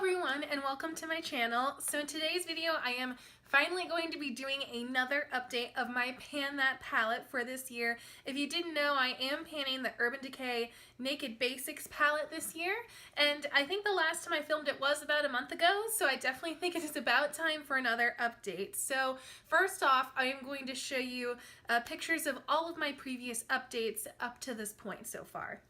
everyone and welcome to my channel. So in today's video I am finally going to be doing another update of my Pan That palette for this year. If you didn't know, I am panning the Urban Decay Naked Basics palette this year, and I think the last time I filmed it was about a month ago, so I definitely think it is about time for another update. So first off, I am going to show you pictures of all of my previous updates up to this point so far.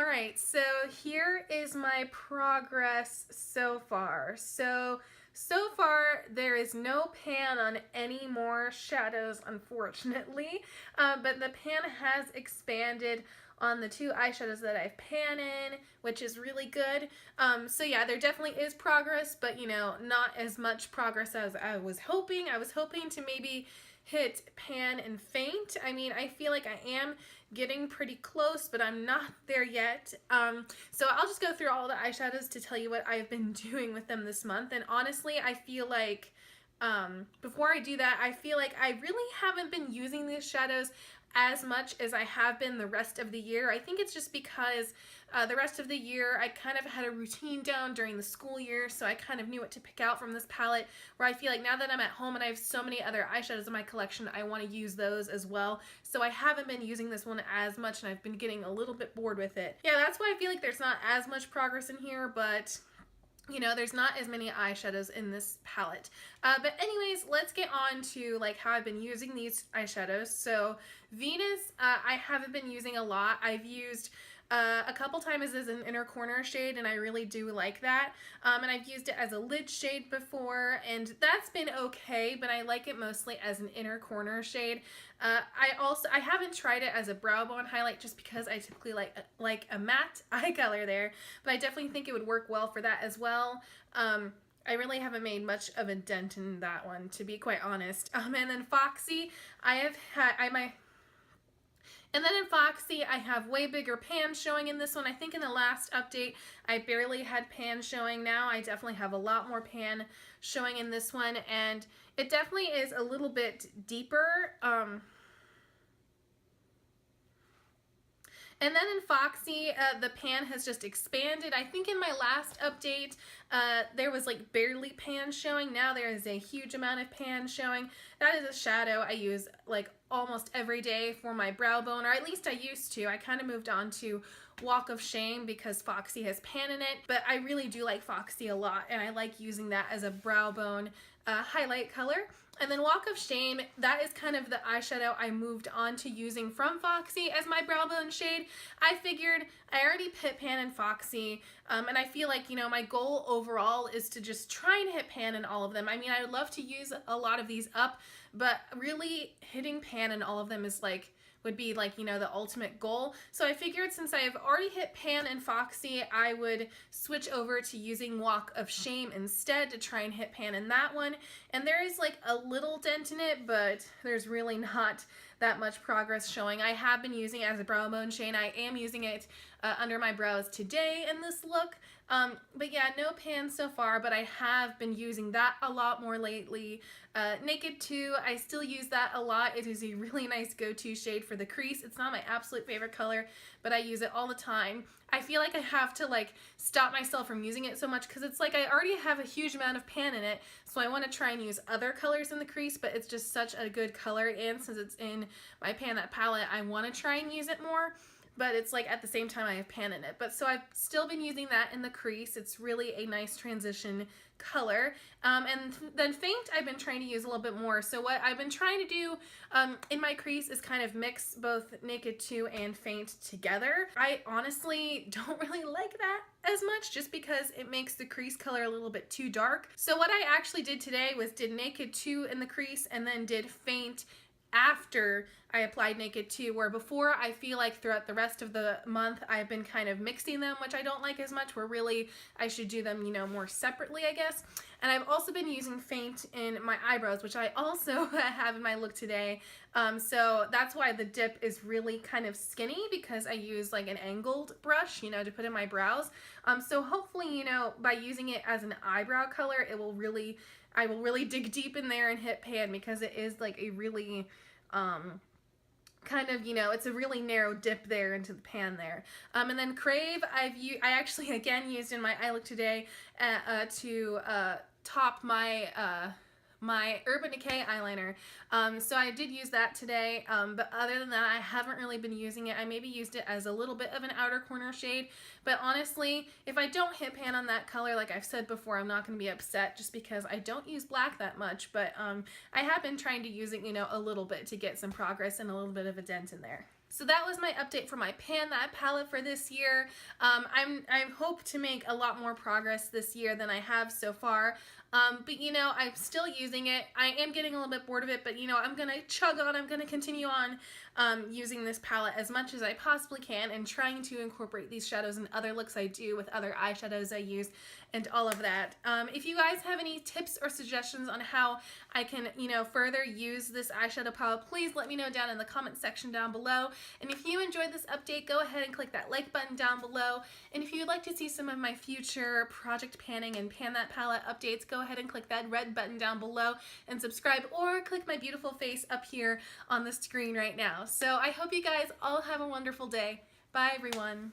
Alright, so here is my progress so far. So far there is no pan on any more shadows, unfortunately, but the pan has expanded on the two eyeshadows that I've pan in, which is really good. So yeah, there definitely is progress, but you know, not as much progress as I was hoping. I was hoping to maybe hit pan and faint. I mean, I feel like I am getting pretty close, but I'm not there yet. So I'll just go through all the eyeshadows to tell you what I've been doing with them this month. And honestly, I feel like before I do that, I feel like I really haven't been using these shadows as much as I have been the rest of the year. I think it's just because the rest of the year I kind of had a routine down during the school year, so I kind of knew what to pick out from this palette, where I feel like now that I'm at home and I have so many other eyeshadows in my collection, I want to use those as well. So I haven't been using this one as much, and I've been getting a little bit bored with it. Yeah, that's why I feel like there's not as much progress in here, but you know, there's not as many eyeshadows in this palette. But anyways, let's get on to like how I've been using these eyeshadows. So Venus, I haven't been using a lot. I've used a couple times as an inner corner shade, and I really do like that. And I've used it as a lid shade before, and that's been okay, but I like it mostly as an inner corner shade. I haven't tried it as a brow bone highlight just because I typically like a matte eye color there, but I definitely think it would work well for that as well. I really haven't made much of a dent in that one, to be quite honest. And then Foxy, and then in Foxy, I have way bigger pan showing in this one. I think in the last update, I barely had pan showing. Now I definitely have a lot more pan showing in this one, and it definitely is a little bit deeper. And then in Foxy, the pan has just expanded. I think in my last update, there was like barely pan showing. Now there is a huge amount of pan showing. That is a shadow I use like almost every day for my brow bone, or at least I used to. I kind of moved on to Walk of Shame because Foxy has pan in it, but I really do like Foxy a lot, and I like using that as a brow bone highlight color. And then Walk of Shame, that is kind of the eyeshadow I moved on to using from Foxy as my brow bone shade. I figured I already hit pan in Foxy, and I feel like, you know, my goal overall is to just try and hit pan in all of them. I mean, I would love to use a lot of these up, but really hitting pan in all of them is like, would be like, you know, the ultimate goal. So I figured since I have already hit pan and Foxy, I would switch over to using Walk of Shame instead to try and hit pan in that one. And there is like a little dent in it, but there's really not that much progress showing. I have been using it as a brow bone shade. I am using it under my brows today in this look. But yeah, no pan so far, but I have been using that a lot more lately. Naked 2, I still use that a lot. It is a really nice go-to shade for the crease. It's not my absolute favorite color, but I use it all the time. I feel like I have to like stop myself from using it so much because it's like I already have a huge amount of pan in it, so I want to try and use other colors in the crease, but it's just such a good color, and since it's in my Pan That palette, I want to try and use it more. But it's like at the same time I have pan in it. But so I've still been using that in the crease. It's really a nice transition color. And then Faint I've been trying to use a little bit more. So what I've been trying to do in my crease is kind of mix both Naked 2 and Faint together. I honestly don't really like that as much just because it makes the crease color a little bit too dark. So what I actually did today was did Naked 2 in the crease and then did Faint after I applied Naked 2, where before I feel like throughout the rest of the month I've been kind of mixing them, which I don't like as much, where really I should do them, you know, more separately, I guess. And I've also been using Faint in my eyebrows, which I also have in my look today. So that's why the dip is really kind of skinny, because I use like an angled brush, you know, to put in my brows. So hopefully, you know, by using it as an eyebrow color, it will really I will really dig deep in there and hit pan because it is like a really kind of, you know, it's a really narrow dip there into the pan there. And then Crave, I actually again used in my eye look today to top my my Urban Decay eyeliner. So I did use that today, but other than that, I haven't really been using it. I maybe used it as a little bit of an outer corner shade, but honestly, if I don't hit pan on that color, like I've said before, I'm not going to be upset just because I don't use black that much, but I have been trying to use it, you know, a little bit to get some progress and a little bit of a dent in there. So that was my update for my Pan That palette for this year. I hope to make a lot more progress this year than I have so far. But you know, I'm still using it. I am getting a little bit bored of it, but you know, I'm gonna chug on, I'm gonna continue on using this palette as much as I possibly can and trying to incorporate these shadows and other looks I do with other eyeshadows I use and all of that. If you guys have any tips or suggestions on how I can, you know, further use this eyeshadow palette, please let me know down in the comment section down below. And if you enjoyed this update, go ahead and click that like button down below. And if you'd like to see some of my future project panning and Pan That palette updates, go ahead and click that red button down below and subscribe, or click my beautiful face up here on the screen right now. So I hope you guys all have a wonderful day. Bye everyone.